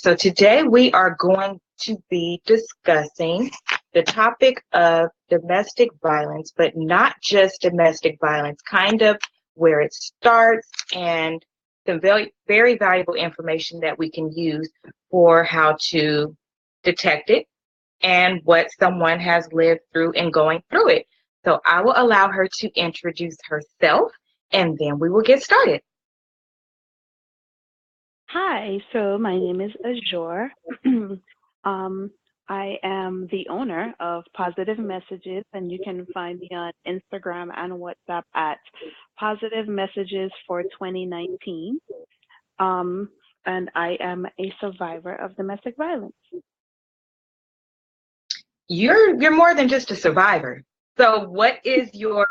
So today we are going to be discussing the topic of domestic violence, but not just domestic violence, kind of where it starts and some very, very valuable information that we can use for how to detect it and what someone has lived through and going through it. So I will allow her to introduce herself and then we will get started. Hi, so my name is Azzure. um, I am the owner of Positive Messages, and you can find me on Instagram and WhatsApp at Positive Messages for 2019. Um, and I am a survivor of domestic violence. You're more than just a survivor. So what is your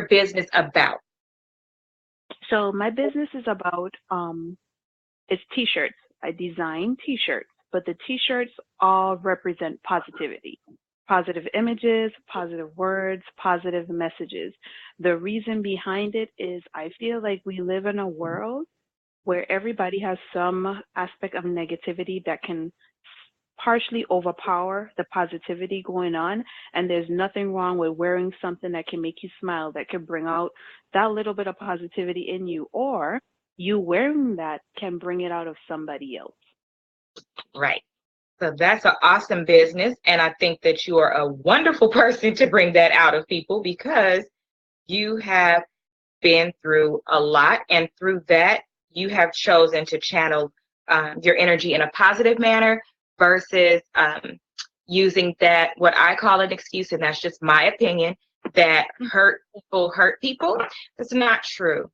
business about? So my business is about it's t-shirts. I design t-shirts, but the t-shirts all represent positivity. Positive images, positive words, positive messages. The reason behind it is I feel like we live in a world where everybody has some aspect of negativity that can partially overpower the positivity going on. And there's nothing wrong with wearing something that can make you smile, that can bring out that little bit of positivity in you, or you wearing that can bring it out of somebody else. Right. So that's an awesome business. And I think that you are a wonderful person to bring that out of people because you have been through a lot. And through that, you have chosen to channel your energy in a positive manner versus using that, what I call an excuse, and that's just my opinion, that hurt people. That's not true.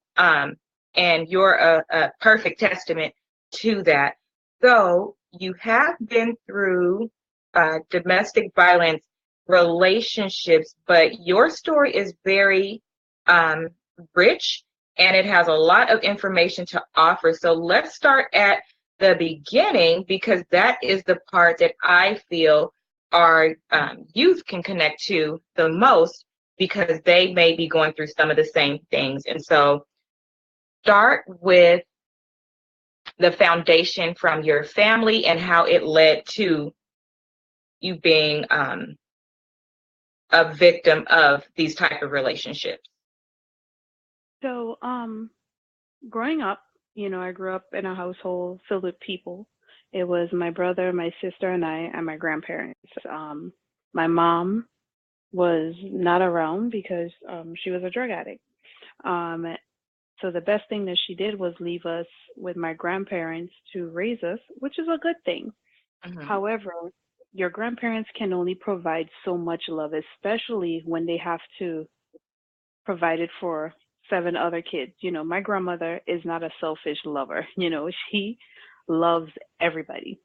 And you're a perfect testament to that. So you have been through domestic violence relationships, but your story is very rich and it has a lot of information to offer. So let's start at the beginning because that is the part that I feel our youth can connect to the most because they may be going through some of the same things. And so start with the foundation from your family and how it led to you being a victim of these type of relationships. So, growing up, I grew up in a household filled with people. It was my brother, my sister, and I, and my grandparents. My mom was not around because she was a drug addict. Um, so the best thing that she did was leave us with my grandparents to raise us, which is a good thing. Mhm. However, your grandparents can only provide so much love, especially when they have to provide it for seven other kids. My grandmother is not a selfish lover. She loves everybody.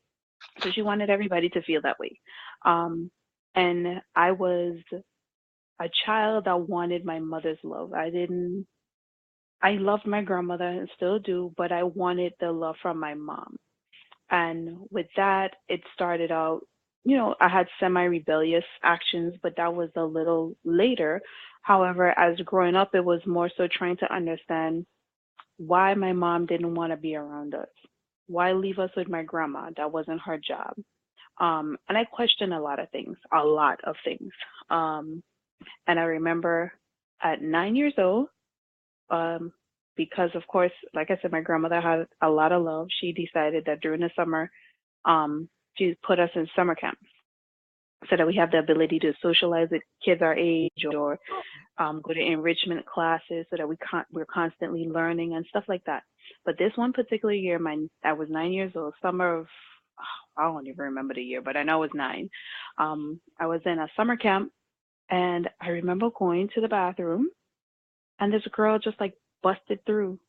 So she wanted everybody to feel that way. Um, and I was a child that wanted my mother's love. I loved my grandmother and still do, but I wanted the love from my mom. And with that, it started out, I had semi rebellious actions, but that was a little later. However, as growing up, it was more so trying to understand why my mom didn't want to be around us. Why leave us with my grandma? That wasn't her job. And I questioned a lot of things, a lot of things. Um, and I remember at 9 years old, um, because of course, like I said, my grandmother had a lot of love. She decided that during the summer, she put us in summer camps so that we have the ability to socialize with kids our age or go to enrichment classes so that we're constantly learning and stuff like that. But this one particular year, I was 9 years old, summer of I don't even remember the year, but I know I was nine. I was in a summer camp, and I remember going to the bathroom, and this girl just like busted through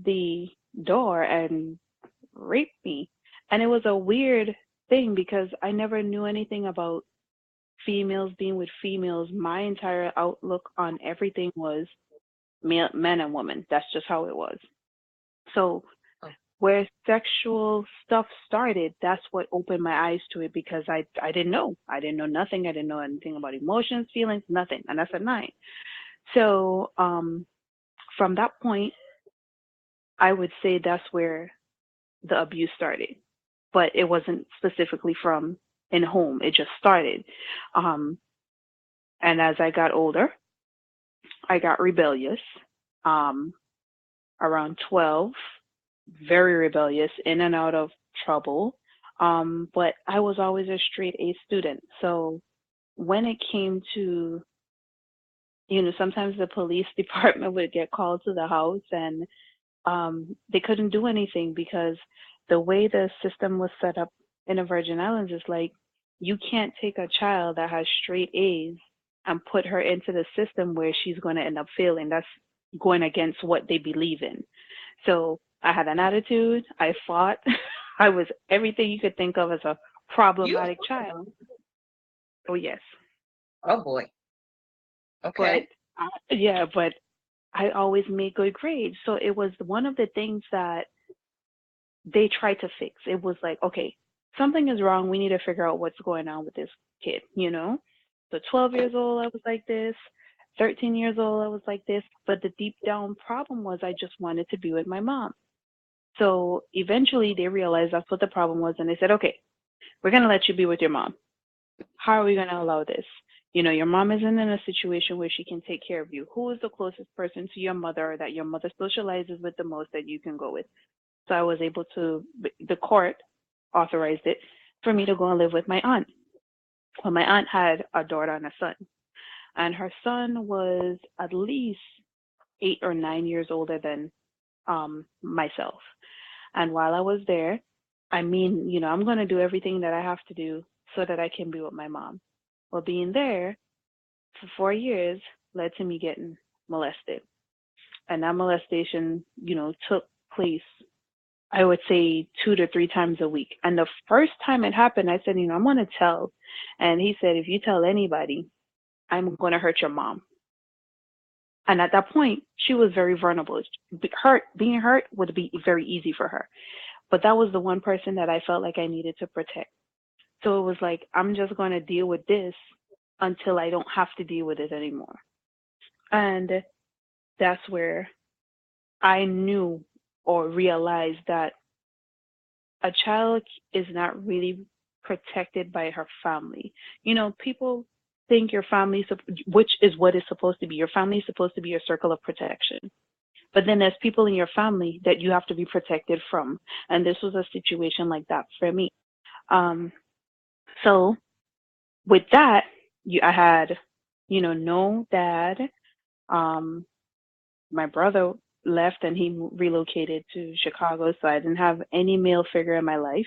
the door and raped me. And it was a weird thing because I never knew anything about females being with females. My entire outlook on everything was men and women. That's just how it was. So where sexual stuff started, that's what opened my eyes to it because I didn't know. I didn't know nothing. I didn't know anything about emotions, feelings, nothing. And that's at 9. So from that point, I would say that's where the abuse started. but it wasn't specifically from in home. It just started. Um, and as I got older, I got rebellious. Um, around 12, very rebellious, in and out of trouble. But I was always a straight A student. So when it came to, sometimes the police department would get called to the house and they couldn't do anything because the way the system was set up in the Virgin Islands is like you can't take a child that has straight A's and put her into the system where she's going to end up failing. That's going against what they believe in. So I had an attitude. I fought. I was everything you could think of as a You? problematic child. Oh yes, Oh boy. but Okay. but I always made good grades. So it was one of the things that they tried to fix. It was like, okay, something is wrong. We need to figure out what's going on with this kid. So 12 years old, I was like this. 13 years old, I was like this. But the deep down problem was I just wanted to be with my mom. So eventually they realized that's what the problem was. And they said, okay, we're going to let you be with your mom. How are we going to allow this? Your mom isn't in a situation where she can take care of you. Who is the closest person to your mother that your mother socializes with the most that you can go with? So I was able to, the court authorized it for me to go and live with my aunt. Well, my aunt had a daughter and a son, and her son was at least 8 or 9 years older than myself. And while I was there, I'm going to do everything that I have to do so that I can be with my mom. Well, being there for 4 years led to me getting molested. And that molestation, took place, I would say 2 to 3 times a week. And the first time it happened, I said, I'm going to tell. And he said, if you tell anybody, I'm going to hurt your mom. And at that point, she was very vulnerable. Being hurt would be very easy for her. But that was the one person that I felt like I needed to protect. So it was like, I'm just going to deal with this until I don't have to deal with it anymore. And that's where I knew or realized that a child is not really protected by her family. People think your family, which is what it's supposed to be. Your family is supposed to be your circle of protection. But then there's people in your family that you have to be protected from. And this was a situation like that for me. So with that, I had, no dad. My brother left and he relocated to Chicago, so I didn't have any male figure in my life.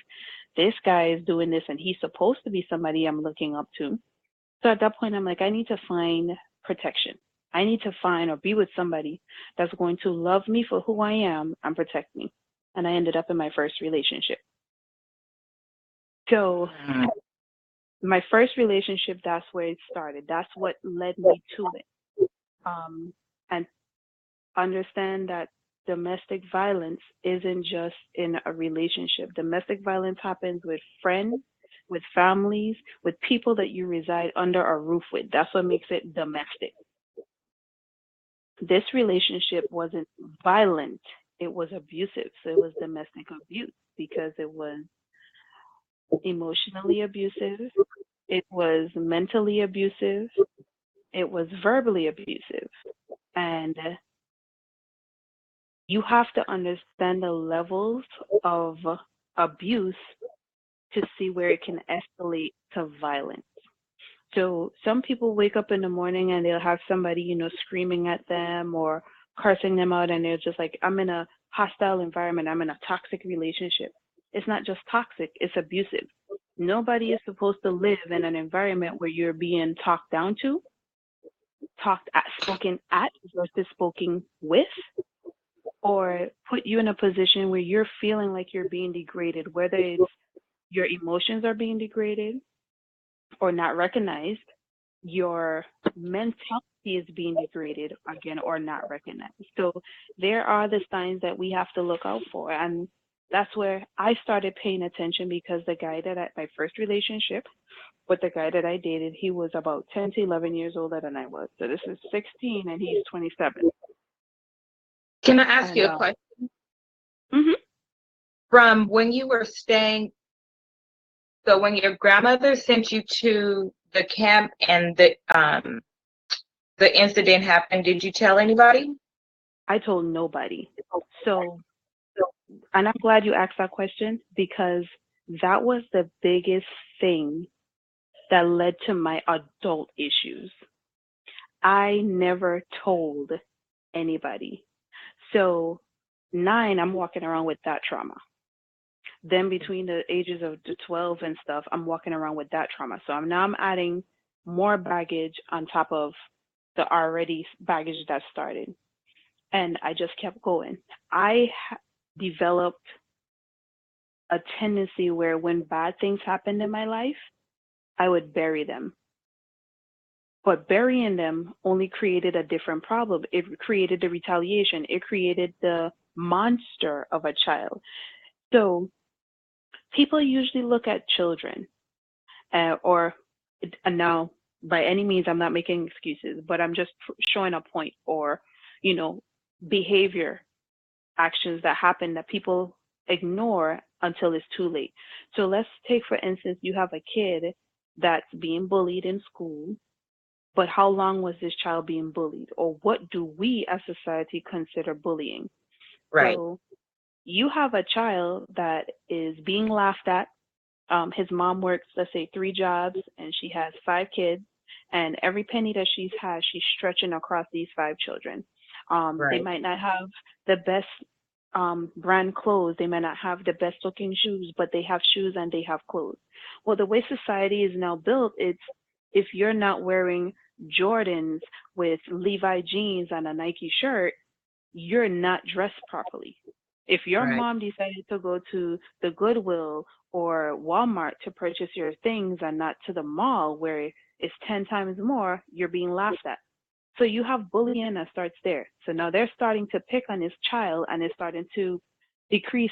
This guy is doing this and he's supposed to be somebody I'm looking up to. So at that point, I'm like, I need to find protection. I need to find or be with somebody that's going to love me for who I am and protect me. And I ended up in my first relationship. So Mm. my first relationship, that's where it started. That's what led me to it. And understand that domestic violence isn't just in a relationship. Domestic violence happens with friends, with families, with people that you reside under a roof with. That's what makes it domestic. This relationship wasn't violent, it was abusive. So it was domestic abuse because it was emotionally abusive, it was mentally abusive, it was verbally abusive. And you have to understand the levels of abuse to see where it can escalate to violence. So some people wake up in the morning and they'll have somebody, screaming at them or cursing them out, and they're just like, I'm in a hostile environment, I'm in a toxic relationship. It's not just toxic, it's abusive. Nobody is supposed to live in an environment where you're being talked down to, spoken at versus spoken with, or put you in a position where you're feeling like you're being degraded, whether it's your emotions are being degraded or not recognized, your mentality is being degraded again or not recognized. So there are the signs that we have to look out for. And that's where I started paying attention because my first relationship with the guy that I dated, he was about 10 to 11 years older than I was. So this is 16 and he's 27. Can I ask And you a question? mhm. From when you were staying So when your grandmother sent you to the camp and the incident happened, did you tell anybody? I told nobody. So, and I'm glad you asked that question because that was the biggest thing that led to my adult issues. I never told anybody. So, 9, I'm walking around with that trauma. Then between the ages of the 12 and stuff, I'm walking around with that trauma. So I'm adding more baggage on top of the already baggage that started. And I just kept going. I developed a tendency where when bad things happened in my life, I would bury them. But burying them only created a different problem. It created the retaliation. It created the monster of a child. So people usually look at children, or now by any means, I'm not making excuses, but I'm just showing a point or, you know, behavior actions that happen that people ignore until it's too late. So let's take, for instance, you have a kid that's being bullied in school, but how long was this child being bullied? Or what do we as society consider bullying? Right. So you have a child that is being laughed at. His mom works, let's say, 3 jobs, and she has 5 kids. And every penny that she's had, she's stretching across these 5 children. They Right. might not have the best brand clothes. They might not have the best looking shoes, but they have shoes and they have clothes. Well, the way society is now built, it's if you're not wearing Jordans with Levi jeans and a Nike shirt, you're not dressed properly. If your Right. mom decided to go to the Goodwill or Walmart to purchase your things and not to the mall where it's 10 times more, you're being laughed at. So you have bullying that starts there. So now they're starting to pick on this child and it's starting to decrease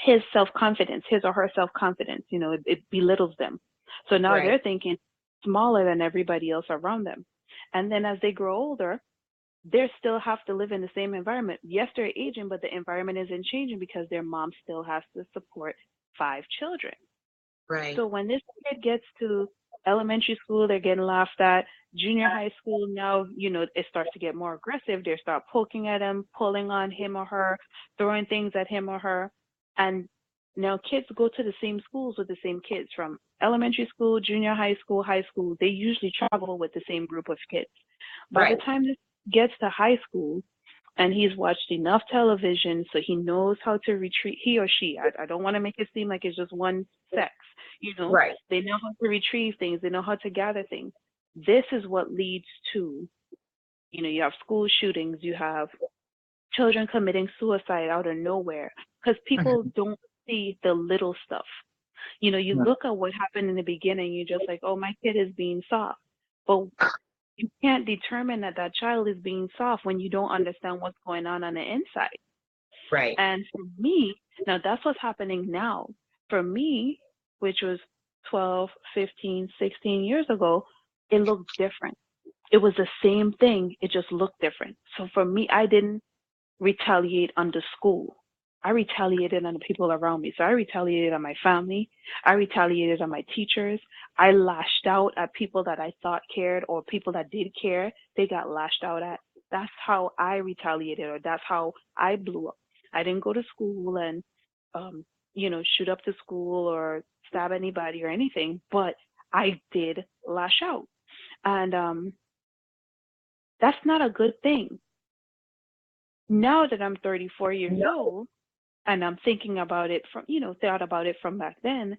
his self-confidence, his or her self-confidence. It belittles them. So now Right. they're thinking smaller than everybody else around them. And then as they grow older, they still have to live in the same environment. Yes, they're aging, but the environment isn't changing because their mom still has to support 5 children. Right. So when this kid gets to elementary school, they're getting laughed at. Junior high school, now, it starts to get more aggressive. They start poking at him, pulling on him or her, throwing things at him or her. And now kids go to the same schools with the same kids from elementary school, junior high school, high school. They usually travel with the same group of kids. By the Right. time this gets to high school, and he's watched enough television so he knows how to retrieve, he or she, I don't want to make it seem like it's just one sex, Right. they know how to retrieve things, they know how to gather things. This is what leads to, you have school shootings, you have children committing suicide out of nowhere because people Mhm. don't see the little stuff. You look at what happened in the beginning, you're just like, oh, my kid is being soft. But you can't determine that that child is being soft when you don't understand what's going on the inside. Right. And for me, now that's what's happening now. For me, which was 12, 15, 16 years ago, it looked different. It was the same thing, it just looked different. So for me, I didn't retaliate on the school. I retaliated on the people around me. So I retaliated on my family. I retaliated on my teachers. I lashed out at people that I thought cared or people that did care. They got lashed out at. That's how I retaliated, or that's how I blew up. I didn't go to school and, shoot up the school or stab anybody or anything, but I did lash out. And that's not a good thing. Now that I'm 34 years old, and I'm thinking about it from, thought about it from back then,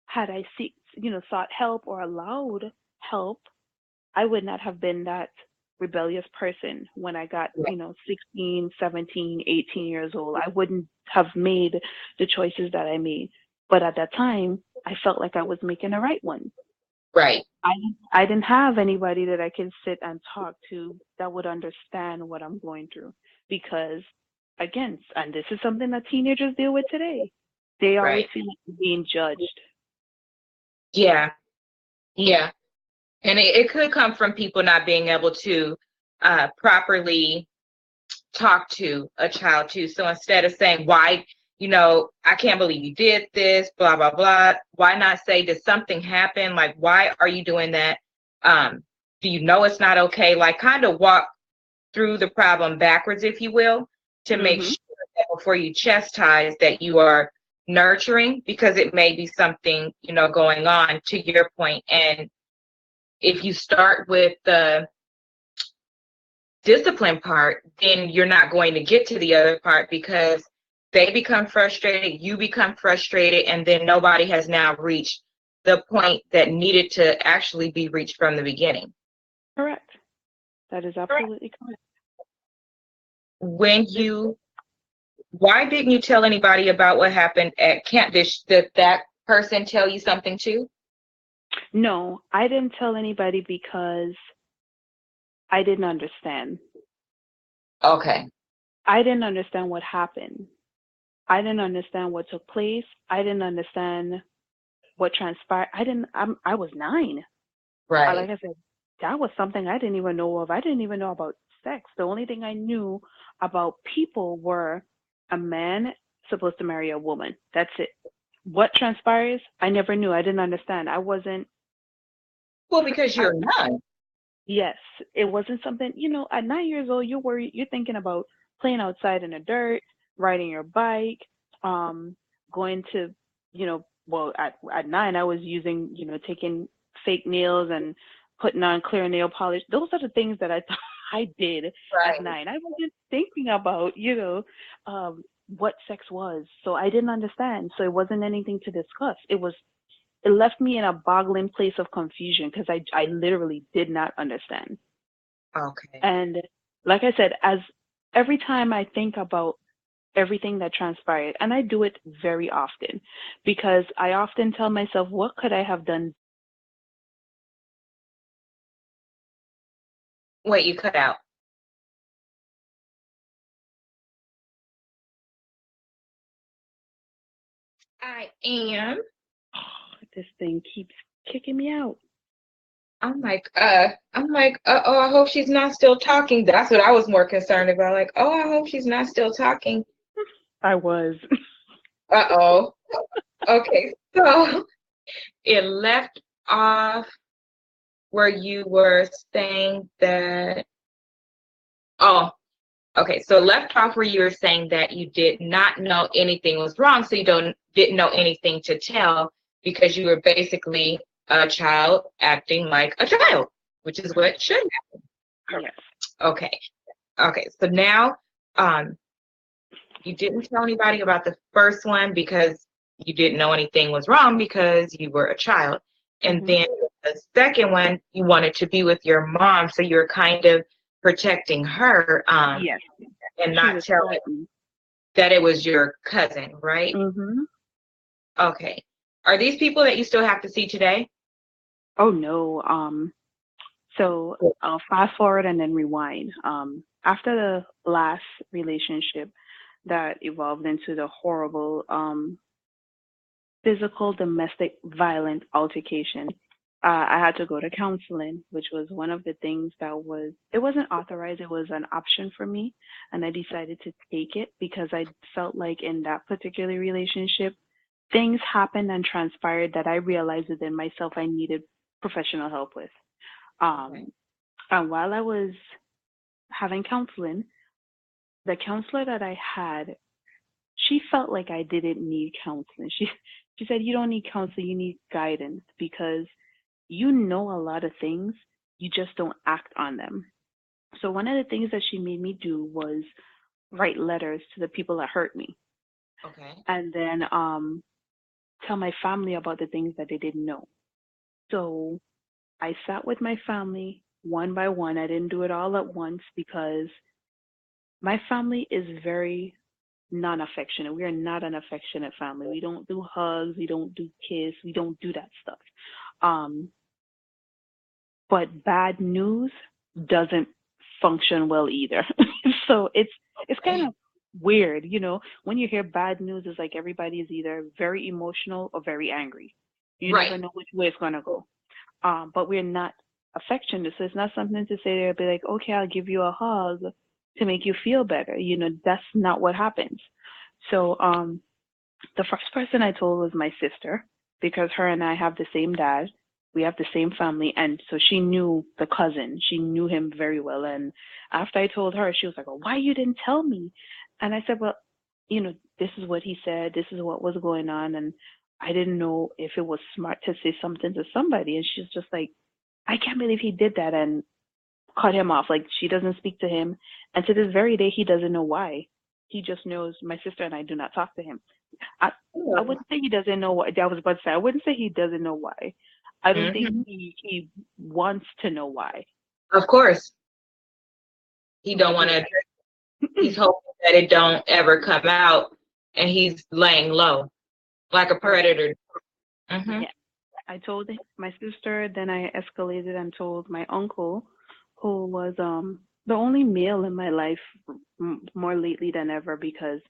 had I sought help or allowed help, I would not have been that rebellious person when I got, Right. 16, 17, 18 years old. I wouldn't have made the choices that I made. But at that time, I felt like I was making the right one. Right. I, I didn't have anybody that I could sit and talk to that would understand what I'm going through because, again, and this is something that teenagers deal with today, they always Right. feel like they're being judged. Yeah. Yeah. And it could come from people not being able to properly talk to a child too. So instead of saying, why, I can't believe you did this, blah, blah, blah. Why not say, did something happen? Like, why are you doing that? Do you know it's not okay? Like, kind of walk through the problem backwards, if you will, to make Mm-hmm. sure that before you chastise that you are nurturing, because it may be something, going on, to your point. And if you start with the discipline part, then you're not going to get to the other part, because they become frustrated, you become frustrated, and then nobody has now reached the point that needed to actually be reached from the beginning. Correct. That is absolutely correct. Why didn't you tell anybody about what happened at camp? Did that person tell you something too? No, I didn't tell anybody because I didn't understand. Okay. I didn't understand what happened. I didn't understand what took place. I didn't understand what transpired. I was 9. Right. Like I said, that was something I didn't even know of. I didn't even know about sex. The only thing I knew about people were a man supposed to marry a woman. That's it. What transpires, I never knew. I didn't understand. I wasn't. Well, because I, you're none. yes, it wasn't something. At 9 years old, you're thinking about playing outside in the dirt, riding your bike, going to, well, at 9, I was using, taking fake nails and putting on clear nail polish. Those are the things that I thought I did at Right. 9. I wasn't thinking about, what sex was. So I didn't understand. So it wasn't anything to discuss. It left me in a boggling place of confusion because I literally did not understand. Okay. And like I said, as every time I think about everything that transpired, and I do it very often because I often tell myself, what could I have done? Wait, you cut out. I am. This thing keeps kicking me out. I hope she's not still talking. That's what I was more concerned about. Like, I hope she's not still talking. I was. Uh-oh. Okay, so it left off where you were saying that, oh, okay, so it left off where you were saying that you did not know anything was wrong, so you didn't know anything to tell because you were basically a child acting like a child, which is what should happen. Yes. Okay. Okay. So now, you didn't tell anybody about the first one because you didn't know anything was wrong because you were a child. And Hmm. then the second one, you wanted to be with your mom, so you're kind of protecting her, Yes. and She not was telling threatened. that it was your cousin, right? Hmm. Okay. Are these people that you still have to see today? Oh no. So I'll fast forward and then rewind. After the last relationship that evolved into the horrible physical domestic violent altercation, I had to go to counseling, which was one of the things it wasn't authorized, it was an option for me. And I decided to take it because I felt like in that particular relationship, things happened and transpired that I realized within myself I needed professional help with. Okay. Um, and while I was having counseling, the counselor that I had, she felt like I didn't need counseling. She said, "You don't need counseling, you need guidance because you know a lot of things, you just don't act on them." So one of the things that she made me do was write letters to the people that hurt me, Okay. and then tell my family about the things that they didn't know. So I sat with my family one by one. I didn't do it all at once because my family is very non-affectionate. We are not an affectionate family. We don't do hugs. We don't do kiss. We don't do that stuff. Um, but bad news doesn't function well either. So it's kind of weird, when you hear bad news, it's like everybody is either very emotional or very angry. You Right. never know which way it's gonna go. But we're not affectionate, so it's not something to say they'll be like, okay, I'll give you a hug to make you feel better. That's not what happens. So The first person I told was my sister because her and I have the same dad. We have the same family. And so she knew the cousin. She knew him very well. And after I told her, she was like, well, why you didn't tell me? And I said, well, this is what he said. This is what was going on. And I didn't know if it was smart to say something to somebody. And she's just like, I can't believe he did that and cut him off. Like she doesn't speak to him. And to this very day, he doesn't know why. He just knows my sister and I do not talk to him. I I Oh. wouldn't say he doesn't know what I was about to say. I wouldn't say he doesn't know why. I don't think Hmm. he wants to know why. Of course, he don't But want yeah, to. He's hoping that it don't ever come out, and he's laying low like a right. predator. Hmm. Yeah. I told my sister, then I escalated and told my uncle, who was the only male in my life more lately than ever because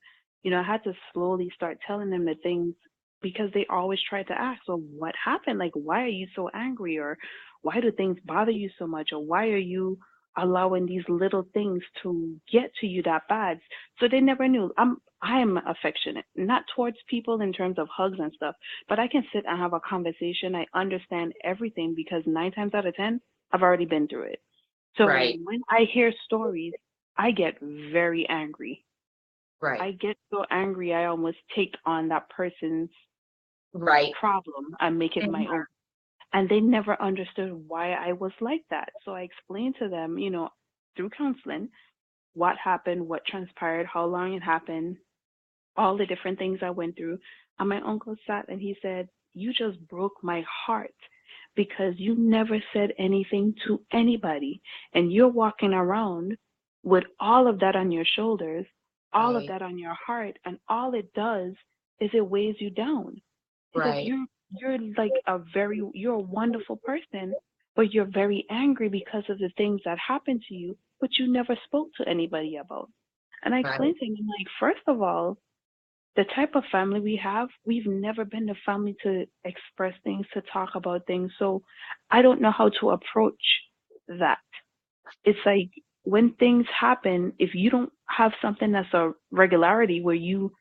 I had to slowly start telling them the things because they always tried to ask, well, what happened? Like, why are you so angry? Or why do things bother you so much? Or why are you allowing these little things to get to you that bad? So they never knew. I'm affectionate, not towards people in terms of hugs and stuff, but I can sit and have a conversation. I understand everything because 9 times out of 10, I've already been through it. So Right, when I hear stories, I get very angry. right, I get so angry, I almost take on that person's right. problem and make it my Mhm. own. And they never understood why I was like that. So I explained to them, through counseling, what happened, what transpired, how long it happened, all the different things I went through. And my uncle sat and he said, you just broke my heart because you never said anything to anybody. And you're walking around with all of that on your shoulders, all of Right, that on your heart. And all it does is it weighs you down. He says, right, you're like you're a wonderful person, but you're very angry because of the things that happened to you, but you never spoke to anybody about. And I right, explained to him, I'm like, first of all, the type of family we have, we've never been the family to express things, to talk about things. So I don't know how to approach that. It's like when things happen, if you don't have something that's a regularity where you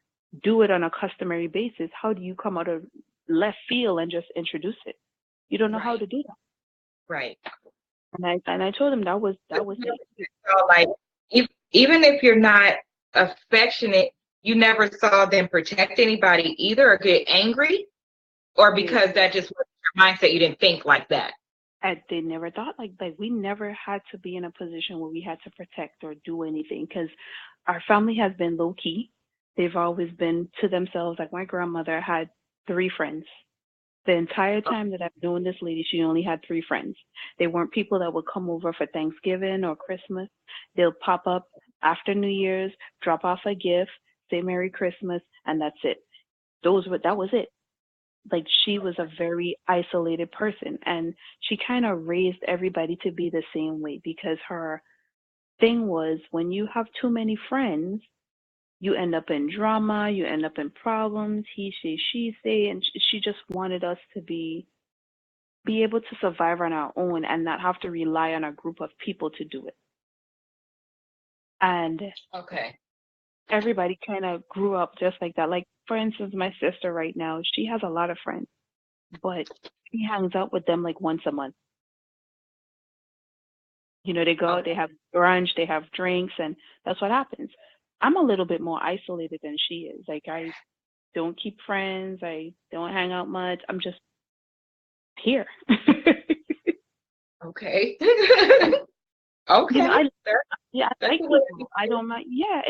do it on a customary basis, how do you come out of left field and just introduce it? You don't know how right, to do that. right. And I told him that was it. So, like, even if you're not affectionate, you never saw them protect anybody either, or get angry, or They because that just was your mindset, you didn't think like that. they never thought like we never had to be in a position where we had to protect or do anything because our family has been low key. They've always been to themselves. Like my grandmother had 3 friends. The entire time that I've known this lady, she only had 3 friends. They weren't people that would come over for Thanksgiving or Christmas. They'll pop up after New Year's, drop off a gift, say Merry Christmas, and that's it. That was it. Like she was a very isolated person, and she kind of raised everybody to be the same way because her thing was when you have too many friends, you end up in drama, you end up in problems, he say, she say, and she just wanted us to be able to survive on our own and not have to rely on a group of people to do it. And Okay. everybody kind of grew up just like that. Like, for instance, my sister right now, she has a lot of friends, but she hangs out with them like once a month. They go out, Okay. they have brunch, they have drinks, and that's what happens. I'm a little bit more isolated than she is. Like, I don't keep friends, I don't hang out much. I'm just here. Okay. Okay. I That's, yeah, I that's like a way to be. people. I don't mind. Yeah,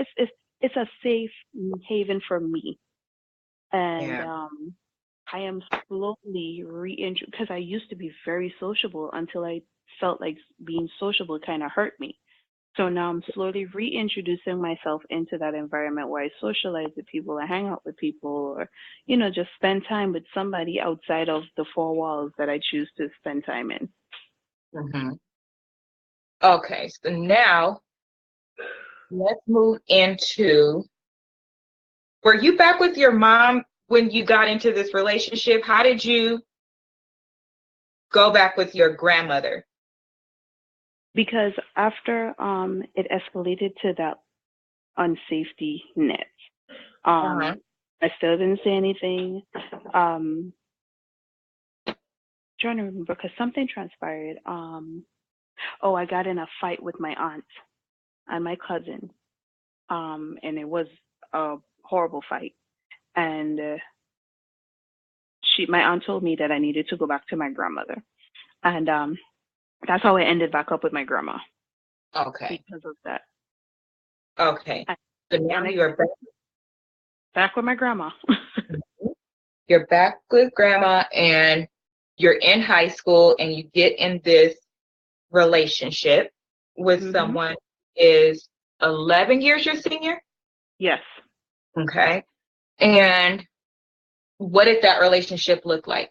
it's a safe haven for me, and Yeah. I am slowly reintroduced because I used to be very sociable until I felt like being sociable kind of hurt me. So now I'm slowly reintroducing myself into that environment where I socialize with people, I hang out with people, or just spend time with somebody outside of the 4 walls that I choose to spend time in. Hmm. Okay. So now let's move into, were you back with your mom when you got into this relationship? How did you go back with your grandmother? Because after it escalated to that unsafety net. Um, Uh-huh. I still didn't say anything. Trying to remember because something transpired. Oh, I got in a fight with my aunt and my cousin. And it was a horrible fight. And my aunt told me that I needed to go back to my grandmother. And that's how I ended back up with my grandma Okay. because of that. Okay. So now And you're back with my grandma. you're back with grandma and you're in high school and you get in this relationship with someone who is 11 years your senior? Yes. Okay. And what did that relationship look like?